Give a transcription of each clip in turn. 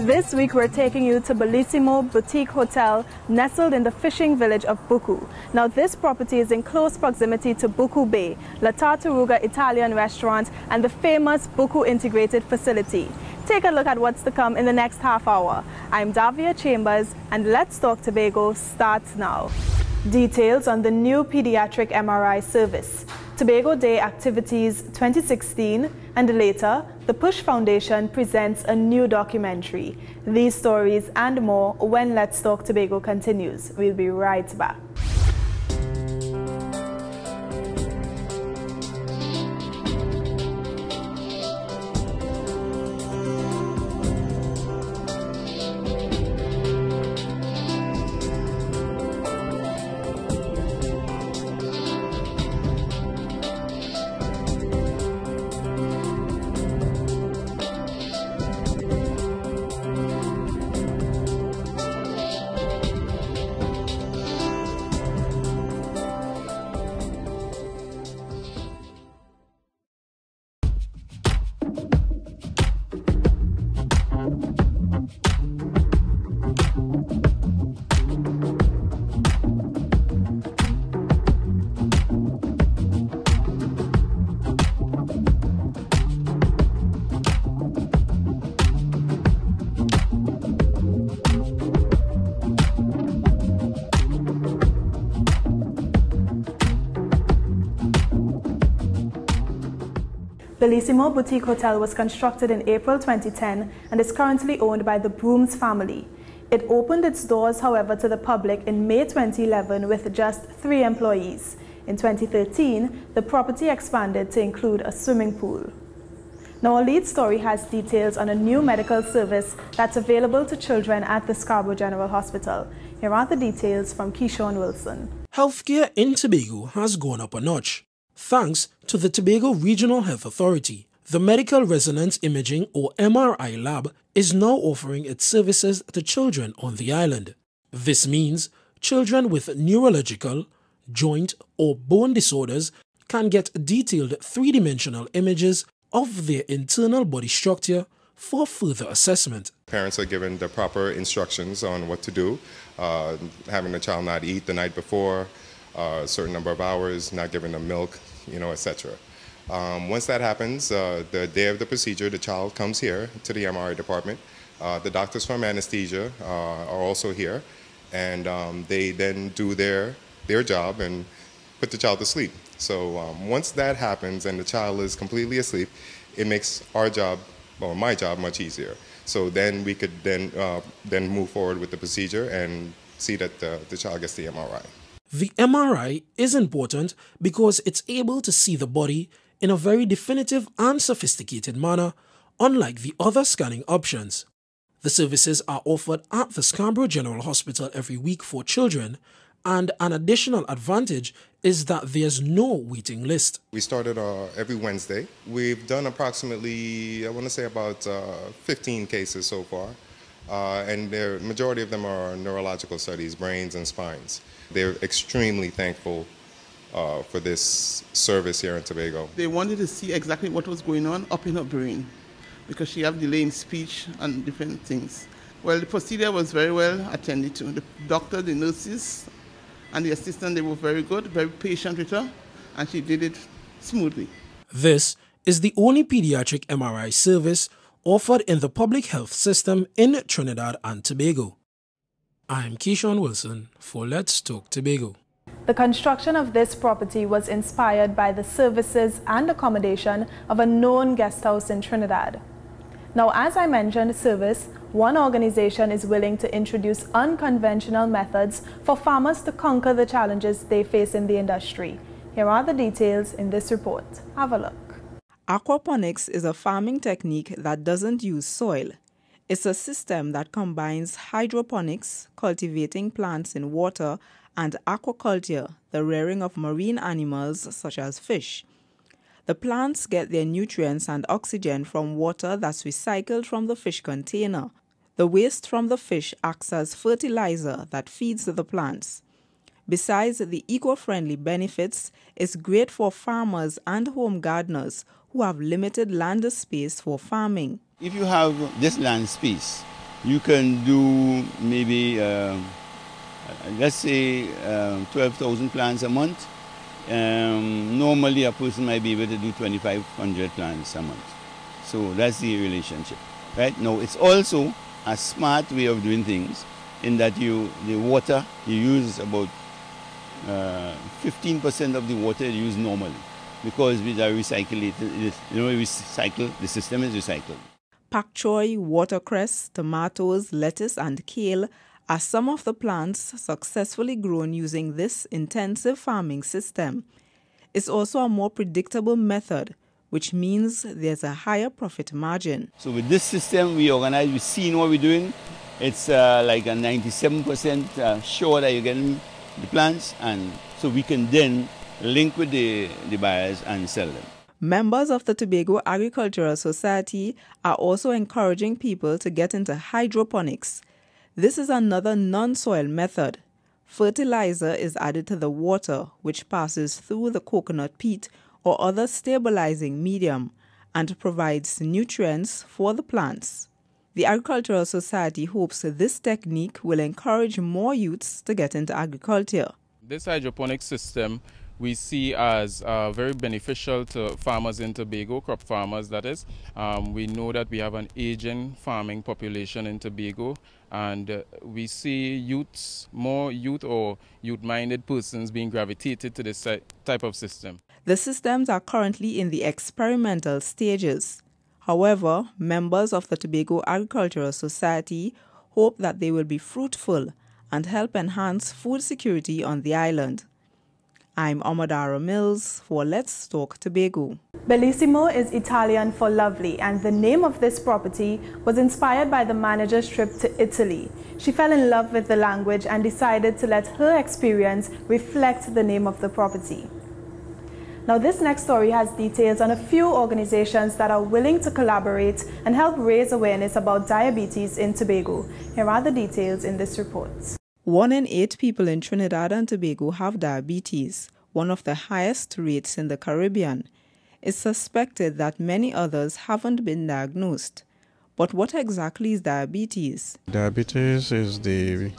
This week we're taking you to Bellissimo Boutique Hotel, nestled in the fishing village of Buku. Now this property is in close proximity to Buku Bay, La Tartaruga Italian restaurant and the famous Buku Integrated Facility. Take a look at what's to come in the next half hour. I'm Davia Chambers and Let's Talk Tobago starts now. Details on the new pediatric MRI service, Tobago Day Activities 2016, and later, the Push Foundation presents a new documentary. These stories and more when Let's Talk Tobago continues. We'll be right back. Bellissimo Boutique Hotel was constructed in April 2010 and is currently owned by the Brooms family. It opened its doors, however, to the public in May 2011 with just 3 employees. In 2013, the property expanded to include a swimming pool. Now, our lead story has details on a new medical service that's available to children at the Scarborough General Hospital. Here are the details from Keyshawn Wilson. Healthcare in Tobago has gone up a notch, thanks to the Tobago Regional Health Authority. The Medical Resonance Imaging or MRI lab is now offering its services to children on the island. This means children with neurological, joint or bone disorders can get detailed three-dimensional images of their internal body structure for further assessment. Parents are given the proper instructions on what to do, having the child not eat the night before, a certain number of hours, not giving them milk, etc. Once that happens, the day of the procedure, the child comes here to the MRI department. The doctors from anesthesia are also here, and they then do their job and put the child to sleep. So once that happens and the child is completely asleep, it makes our job, or my job, much easier. So then we could then move forward with the procedure and see that the child gets the MRI. The MRI is important because it's able to see the body in a very definitive and sophisticated manner, unlike the other scanning options. The services are offered at the Scarborough General Hospital every week for children, and an additional advantage is that there's no waiting list. We started every Wednesday. We've done approximately, I want to say about 15 cases so far, and the majority of them are neurological studies, brains and spines. They're extremely thankful for this service here in Tobago. They wanted to see exactly what was going on up in her brain because she had delay in speech and different things. Well, the procedure was very well attended to. The doctor, the nurses, and the assistant, they were very good, very patient with her, and she did it smoothly. This is the only pediatric MRI service offered in the public health system in Trinidad and Tobago. I'm Keyshawn Wilson for Let's Talk Tobago. The construction of this property was inspired by the services and accommodation of a known guest house in Trinidad. Now, as I mentioned, service, one organization is willing to introduce unconventional methods for farmers to conquer the challenges they face in the industry. Here are the details in this report. Have a look. Aquaponics is a farming technique that doesn't use soil. It's a system that combines hydroponics, cultivating plants in water, and aquaculture, the rearing of marine animals such as fish. The plants get their nutrients and oxygen from water that's recycled from the fish container. The waste from the fish acts as fertilizer that feeds the plants. Besides the eco-friendly benefits, it's great for farmers and home gardeners who have limited land space for farming. If you have this land space you can do maybe, let's say, 12,000 plants a month. Normally, a person might be able to do 2,500 plants a month. So that's the relationship, right? Now, it's also a smart way of doing things in that the water you use about 15% of the water you use normally, because with our recycle, the system is recycled. Pak choy, watercress, tomatoes, lettuce, and kale are some of the plants successfully grown using this intensive farming system. It's also a more predictable method, which means there's a higher profit margin. So with this system, we organize, we see what we're doing. It's like a 97% sure that you're getting the plants, and so we can then link with the buyers and sell them. Members of the Tobago Agricultural Society are also encouraging people to get into hydroponics. This is another non-soil method. Fertilizer is added to the water, which passes through the coconut peat or other stabilizing medium and provides nutrients for the plants. The Agricultural Society hopes this technique will encourage more youths to get into agriculture. This hydroponic system we see as very beneficial to farmers in Tobago, crop farmers that is. We know that we have an aging farming population in Tobago, and we see more youth or youth-minded persons being gravitated to this type of system. The systems are currently in the experimental stages. However, members of the Tobago Agricultural Society hope that they will be fruitful and help enhance food security on the island. I'm Amadara Mills for Let's Talk Tobago. Bellissimo is Italian for lovely, and the name of this property was inspired by the manager's trip to Italy. She fell in love with the language and decided to let her experience reflect the name of the property. Now, this next story has details on a few organizations that are willing to collaborate and help raise awareness about diabetes in Tobago. Here are the details in this report. 1 in 8 people in Trinidad and Tobago have diabetes, one of the highest rates in the Caribbean. It's suspected that many others haven't been diagnosed. But what exactly is diabetes? Diabetes is the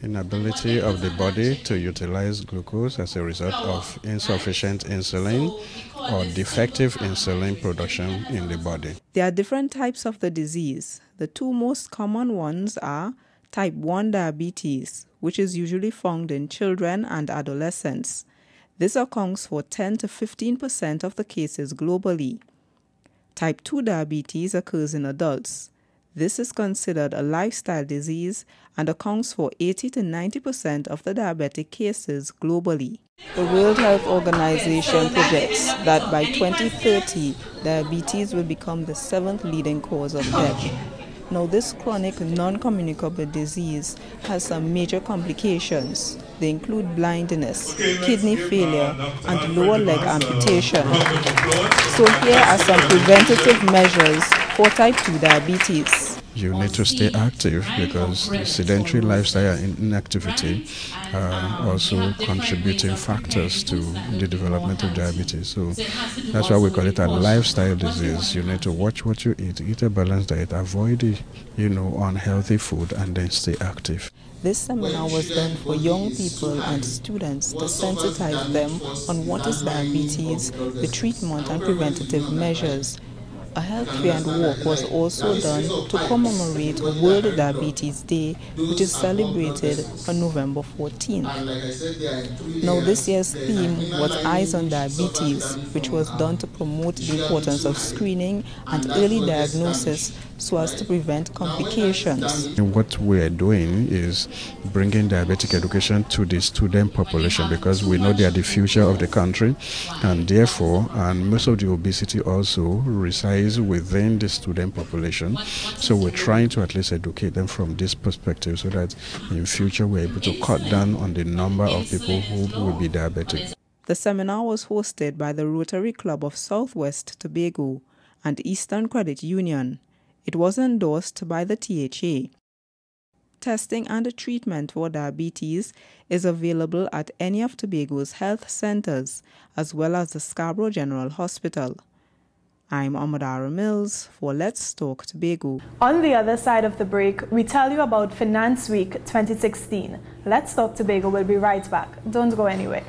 inability of the body to utilize glucose as a result of insufficient insulin or defective insulin production in the body. There are different types of the disease. The two most common ones are type 1 diabetes, which is usually found in children and adolescents. This accounts for 10 to 15% of the cases globally. Type 2 diabetes occurs in adults. This is considered a lifestyle disease and accounts for 80 to 90% of the diabetic cases globally. The World Health Organization projects that by 2030, diabetes will become the 7th leading cause of death. Now, this chronic non-communicable disease has some major complications. They include blindness, kidney failure, and lower leg amputation. So here are some preventative measures for type 2 diabetes. You need to stay active because sedentary lifestyle and inactivity are also contributing factors to the development of diabetes. So that's why we call it a lifestyle disease. You need to watch what you eat a balanced diet, avoid unhealthy food, and then stay active. This seminar was done for young people and students to sensitize them on what is diabetes, the treatment and preventative measures. A health fair and walk was also done to commemorate World Diabetes Day, which is celebrated on November 14th. Now, this year's theme was Eyes on Diabetes, which was done to promote the importance of screening and early diagnosis so as to prevent complications. What we are doing is bringing diabetic education to the student population because we know they are the future of the country, and therefore, most of the obesity also resides within the student population. So we're trying to at least educate them from this perspective so that in future we're able to cut down on the number of people who will be diabetic. The seminar was hosted by the Rotary Club of Southwest Tobago and Eastern Credit Union. It was endorsed by the THA. Testing and treatment for diabetes is available at any of Tobago's health centers, as well as the Scarborough General Hospital. I'm Amadara Mills for Let's Talk Tobago. On the other side of the break, we tell you about Finance Week 2016. Let's Talk Tobago will be right back. Don't go anywhere.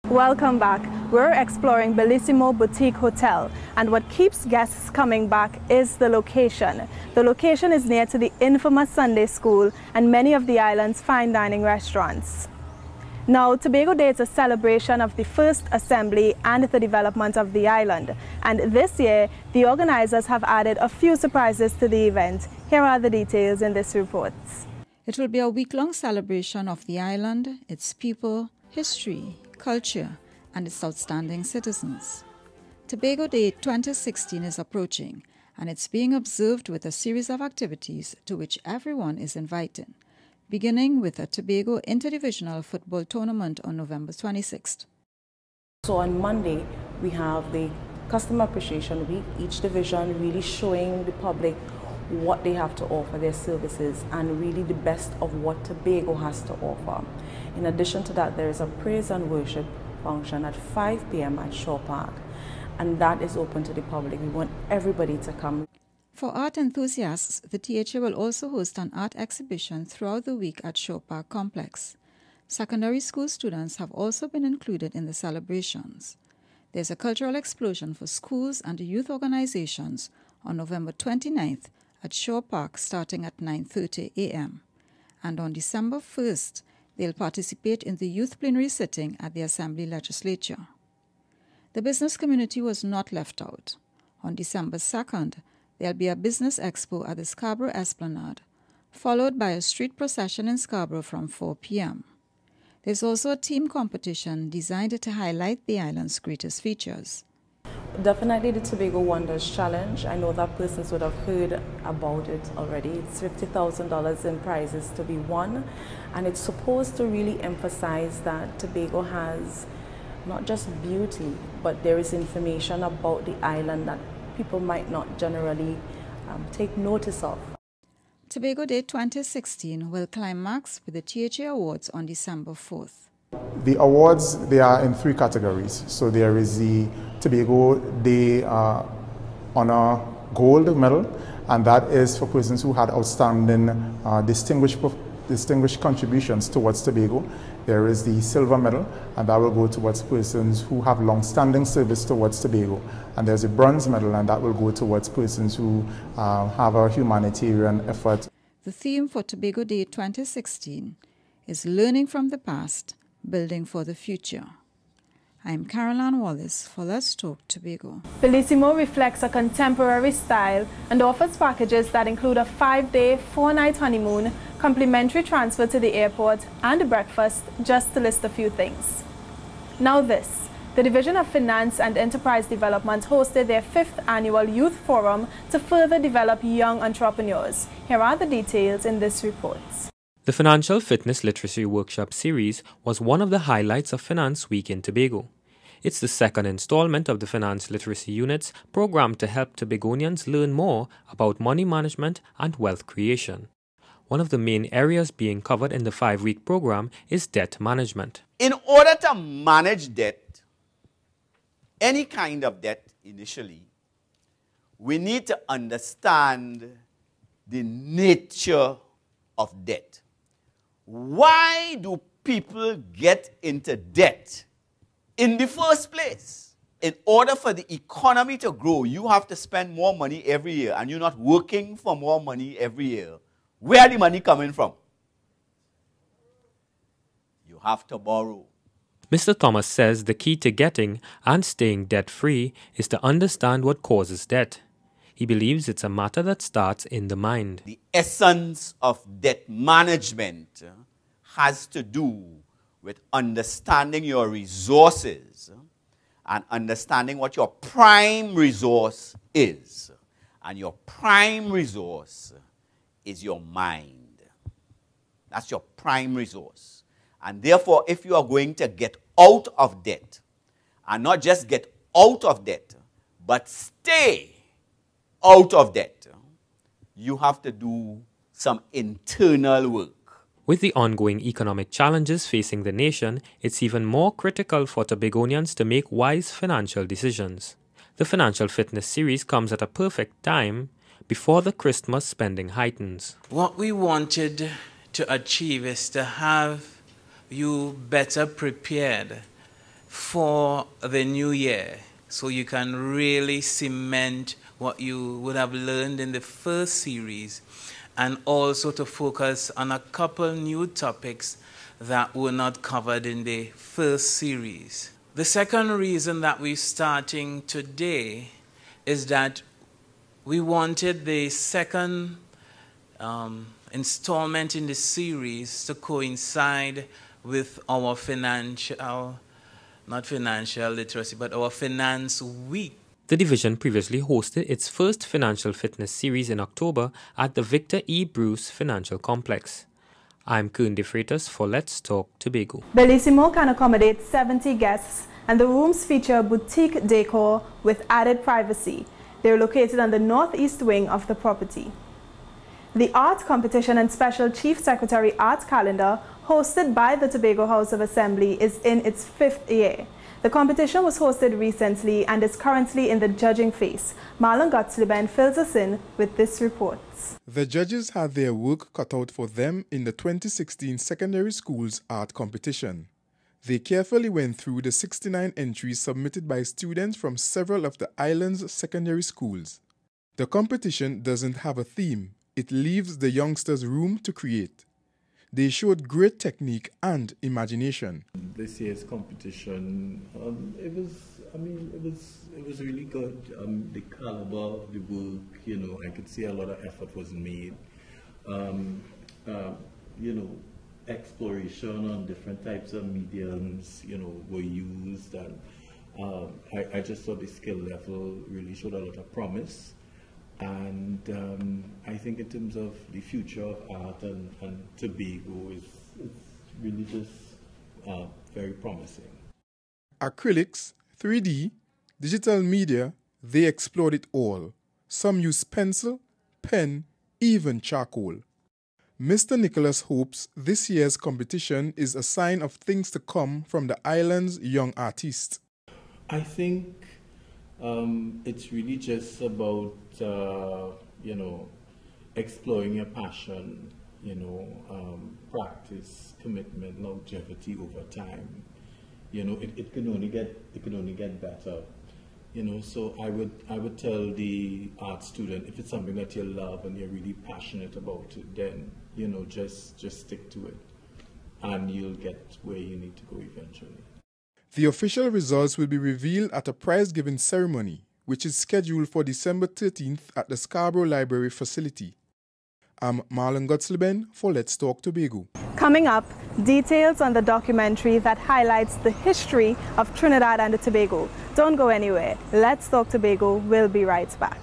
Welcome back. We're exploring Bellissimo Boutique Hotel, and what keeps guests coming back is the location. The location is near to the infamous Sunday School and many of the island's fine dining restaurants. Now, Tobago Day is a celebration of the first assembly and the development of the island, and this year the organizers have added a few surprises to the event. Here are the details in this report. It will be a week-long celebration of the island, its people, history, culture, and its outstanding citizens. Tobago Day 2016 is approaching, and it's being observed with a series of activities to which everyone is invited, beginning with a Tobago Interdivisional Football Tournament on November 26th. So on Monday, we have the Customer Appreciation Week, each division really showing the public what they have to offer, their services, and really the best of what Tobago has to offer. In addition to that, there is a praise and worship function at 5 p.m. at Shaw Park, and that is open to the public. We want everybody to come. For art enthusiasts, the THA will also host an art exhibition throughout the week at Shaw Park Complex. Secondary school students have also been included in the celebrations. There's a cultural explosion for schools and youth organizations on November 29th at Shaw Park starting at 9:30 a.m. And on December 1st, they'll participate in the youth plenary sitting at the Assembly Legislature. The business community was not left out. On December 2nd, there'll be a business expo at the Scarborough Esplanade, followed by a street procession in Scarborough from 4 p.m. There's also a team competition designed to highlight the island's greatest features. Definitely the Tobago Wonders Challenge. I know that persons would have heard about it already. It's $50,000 in prizes to be won, and it's supposed to really emphasize that Tobago has not just beauty, but there is information about the island that people might not generally take notice of. Tobago Day 2016 will climax with the THA Awards on December 4th. The awards, they are in three categories. So there is the Tobago Day Honor Gold Medal, and that is for persons who had outstanding distinguished contributions towards Tobago. There is the Silver Medal, and that will go towards persons who have long-standing service towards Tobago. And there's a Bronze Medal, and that will go towards persons who have a humanitarian effort. The theme for Tobago Day 2016 is Learning from the Past, building for the future. I'm Caroline Wallace for Let's Talk Tobago. Bellissimo reflects a contemporary style and offers packages that include a 5-day, 4-night honeymoon, complimentary transfer to the airport, and breakfast, just to list a few things. Now this. The Division of Finance and Enterprise Development hosted their 5th annual Youth Forum to further develop young entrepreneurs. Here are the details in this report. The Financial Fitness Literacy Workshop series was one of the highlights of Finance Week in Tobago. It's the second installment of the Finance Literacy Unit's program to help Tobagonians learn more about money management and wealth creation. One of the main areas being covered in the 5-week program is debt management. In order to manage debt, any kind of debt initially, we need to understand the nature of debt. Why do people get into debt in the first place? In order for the economy to grow, you have to spend more money every year, and you're not working for more money every year. Where the money coming from? You have to borrow. Mr. Thomas says the key to getting and staying debt-free is to understand what causes debt. He believes it's a matter that starts in the mind. The essence of debt management has to do with understanding your resources and understanding what your prime resource is. And your prime resource is your mind. That's your prime resource. And therefore, if you are going to get out of debt, and not just get out of debt, but stay out of debt, you have to do some internal work. With the ongoing economic challenges facing the nation, it's even more critical for Tobagonians to make wise financial decisions. The Financial Fitness series comes at a perfect time before the Christmas spending heightens. What we wanted to achieve is to have you better prepared for the new year, so you can really cement what you would have learned in the first series, and also to focus on a couple new topics that were not covered in the first series. The second reason that we're starting today is that we wanted the second installment in the series to coincide with our not financial literacy, but our Finance Week. The division previously hosted its first Financial Fitness series in October at the Victor E. Bruce Financial Complex. I'm Kern De Freitas for Let's Talk Tobago. Bellissimo can accommodate 70 guests, and the rooms feature boutique decor with added privacy. They're located on the northeast wing of the property. The art competition and special Chief Secretary art calendar hosted by the Tobago House of Assembly is in its 5th year. The competition was hosted recently and is currently in the judging phase. Marlon Gottslieben fills us in with this report. The judges had their work cut out for them in the 2016 Secondary Schools Art Competition. They carefully went through the 69 entries submitted by students from several of the island's secondary schools. The competition doesn't have a theme. It leaves the youngsters room to create. They showed great technique and imagination. This year's competition, it was really good. The caliber of the work, I could see a lot of effort was made. Exploration on different types of mediums, were used, and I just saw the skill level really showed a lot of promise. And I think in terms of the future of art and Tobago, it's really just very promising. Acrylics, 3D, digital media, they explored it all. Some used pencil, pen, even charcoal. Mr. Nicholas hopes this year's competition is a sign of things to come from the island's young artists. I think it's really just about, exploring your passion, practice, commitment, longevity over time. It can only get better. So I would tell the art student, if it's something that you love and you're really passionate about it, then just stick to it. and you'll get where you need to go eventually. The official results will be revealed at a prize-giving ceremony, which is scheduled for December 13th at the Scarborough Library facility. I'm Marlon Gotsleben for Let's Talk Tobago. Coming up, details on the documentary that highlights the history of Trinidad and Tobago. Don't go anywhere. Let's Talk Tobago. We'll be right back.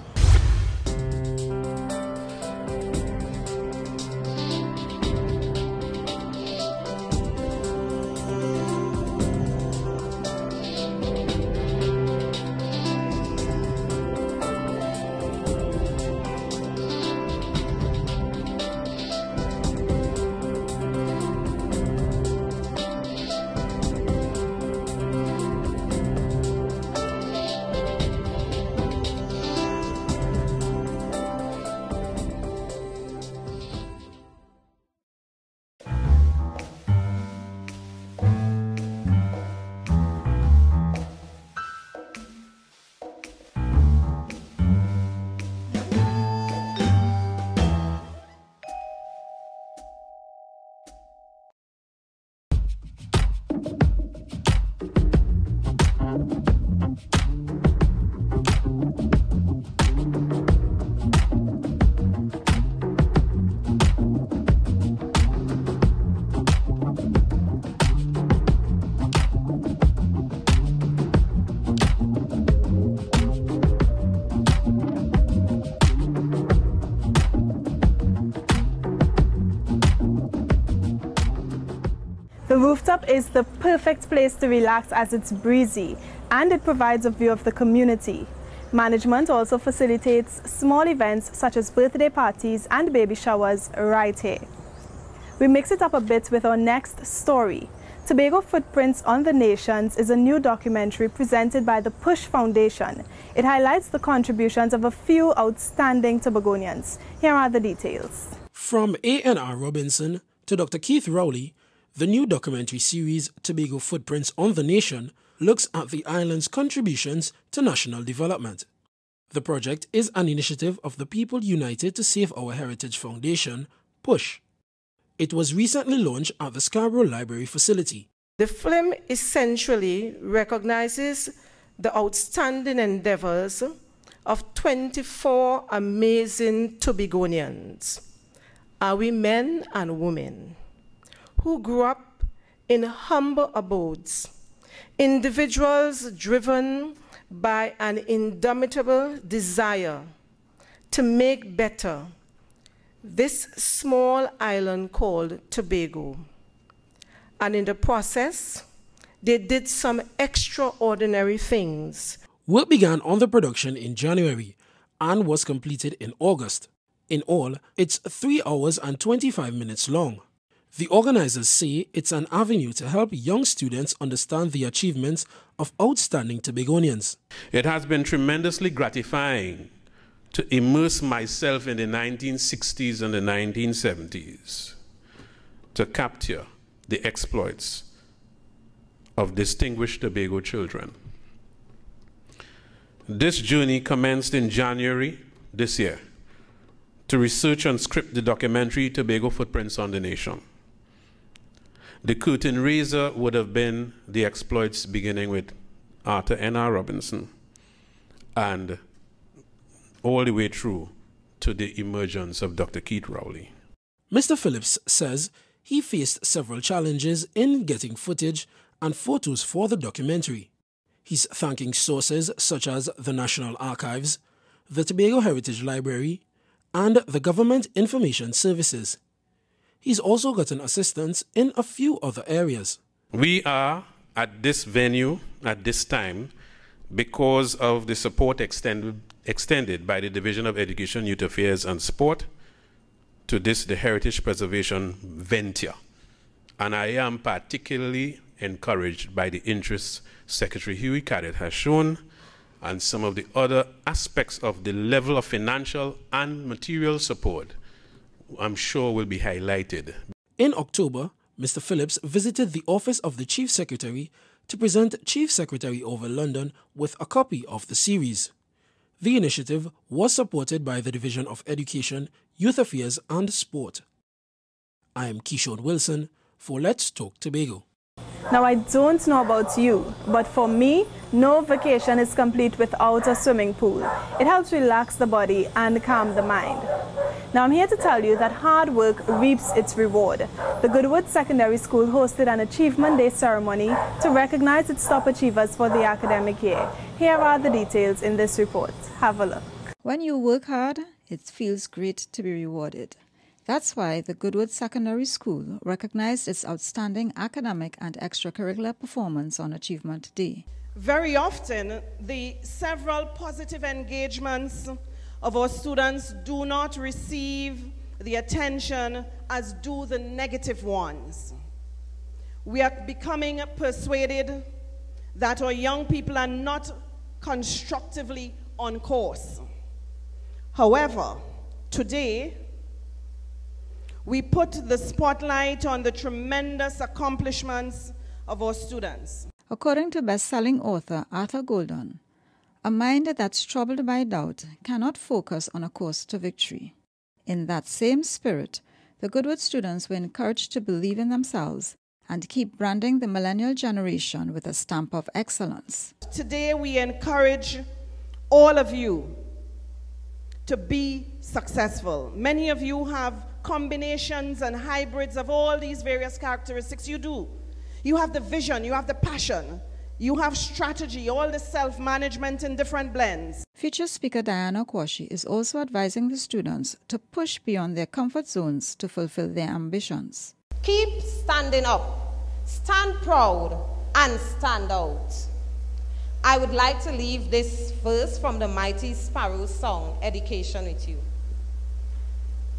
The rooftop is the perfect place to relax as it's breezy and it provides a view of the community. Management also facilitates small events such as birthday parties and baby showers right here. We mix it up a bit with our next story. Tobago Footprints on the Nations is a new documentary presented by the Push Foundation. It highlights the contributions of a few outstanding Tobagonians. Here are the details. From A.N.R. Robinson to Dr. Keith Rowley, the new documentary series Tobago Footprints on the Nation looks at the island's contributions to national development. The project is an initiative of the People United to Save Our Heritage Foundation, PUSH. It was recently launched at the Scarborough Library facility. The film essentially recognizes the outstanding endeavors of 24 amazing Tobagonians, are we men and women, who grew up in humble abodes, individuals driven by an indomitable desire to make better this small island called Tobago. And in the process, they did some extraordinary things. Work began on the production in January and was completed in August. In all, it's 3 hours and 25 minutes long. The organizers say it's an avenue to help young students understand the achievements of outstanding Tobagonians. It has been tremendously gratifying to immerse myself in the 1960s and the 1970s, to capture the exploits of distinguished Tobago children. This journey commenced in January this year to research and script the documentary Tobago Footprints on the Nation. The curtain raiser would have been the exploits beginning with Arthur N.R. Robinson and all the way through to the emergence of Dr. Keith Rowley. Mr. Phillips says he faced several challenges in getting footage and photos for the documentary. He's thanking sources such as the National Archives, the Tobago Heritage Library, and the Government Information Services. He's also gotten assistance in a few other areas. We are at this venue at this time because of the support extended by the Division of Education, Youth Affairs and Sport to the heritage preservation venture. And I am particularly encouraged by the interest Secretary Huey Cadet has shown and some of the other aspects of the level of financial and material support I'm sure will be highlighted. In October, Mr. Phillips visited the office of the Chief Secretary to present Chief Secretary over London with a copy of the series. The initiative was supported by the Division of Education, Youth Affairs and Sport. I am Keishore Wilson for Let's Talk Tobago. Now, I don't know about you, but for me, no vacation is complete without a swimming pool. It helps relax the body and calm the mind. Now, I'm here to tell you that hard work reaps its reward. The Goodwood Secondary School hosted an Achievement Day ceremony to recognize its top achievers for the academic year. Here are the details in this report. Have a look. When you work hard, it feels great to be rewarded. That's why the Goodwood Secondary School recognized its outstanding academic and extracurricular performance on Achievement Day. Very often, the several positive engagements of our students do not receive the attention as do the negative ones. We are becoming persuaded that our young people are not constructively on course. However, today, we put the spotlight on the tremendous accomplishments of our students. According to best-selling author Arthur Golden, a mind that's troubled by doubt cannot focus on a course to victory. In that same spirit, the Goodwood students were encouraged to believe in themselves and keep branding the millennial generation with a stamp of excellence. Today, we encourage all of you to be successful. Many of you have combinations and hybrids of all these various characteristics. You do. You have the vision, you have the passion, you have strategy, all the self-management in different blends. Future speaker Diana Kwashi is also advising the students to push beyond their comfort zones to fulfill their ambitions. Keep standing up, stand proud, and stand out. I would like to leave this verse from the Mighty Sparrow song, Education, with you.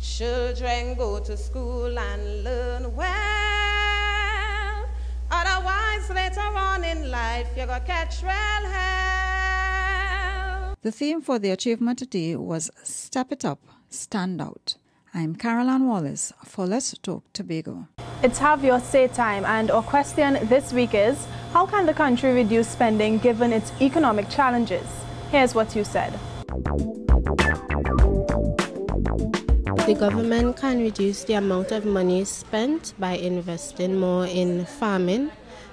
Children, go to school and learn well. Otherwise, later on in life, you're going to catch real hell. The theme for the Achievement Day was Step It Up, Stand Out. I'm Caroline Wallace for Let's Talk Tobago. It's Have Your Say time, and our question this week is, how can the country reduce spending given its economic challenges? Here's what you said. The government can reduce the amount of money spent by investing more in farming,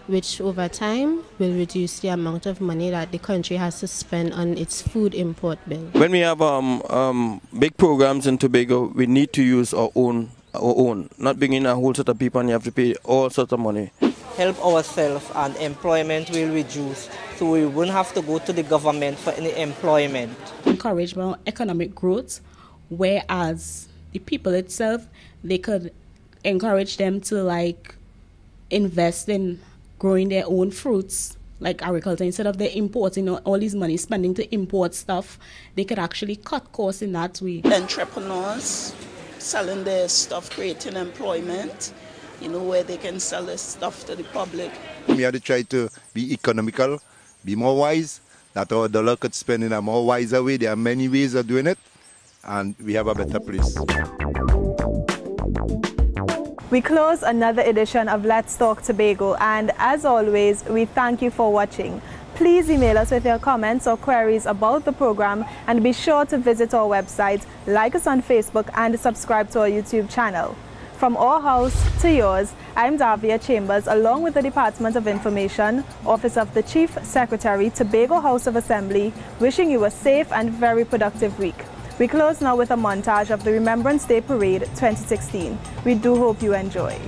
which over time will reduce the amount of money that the country has to spend on its food import bill. When we have big programs in Tobago, we need to use our own, not bring in a whole set of people and you have to pay all sorts of money. Help ourselves and employment will reduce, so we won't have to go to the government for any employment. Encourage more economic growth, whereas the people itself, they could encourage them to invest in growing their own fruits, like agriculture, instead of they importing all this money spending to import stuff. They could actually cut costs in that way. Entrepreneurs selling their stuff, creating employment, where they can sell their stuff to the public. We have to try to be economical, be more wise, that our dollar could spend in a more wiser way. There are many ways of doing it, and we have a better place. We close another edition of Let's Talk Tobago, and as always, we thank you for watching. Please email us with your comments or queries about the program, and be sure to visit our website, like us on Facebook, and subscribe to our YouTube channel. From our house to yours, I'm Davia Chambers, along with the Department of Information, Office of the Chief Secretary, Tobago House of Assembly, wishing you a safe and very productive week. We close now with a montage of the Remembrance Day Parade 2016. We do hope you enjoy.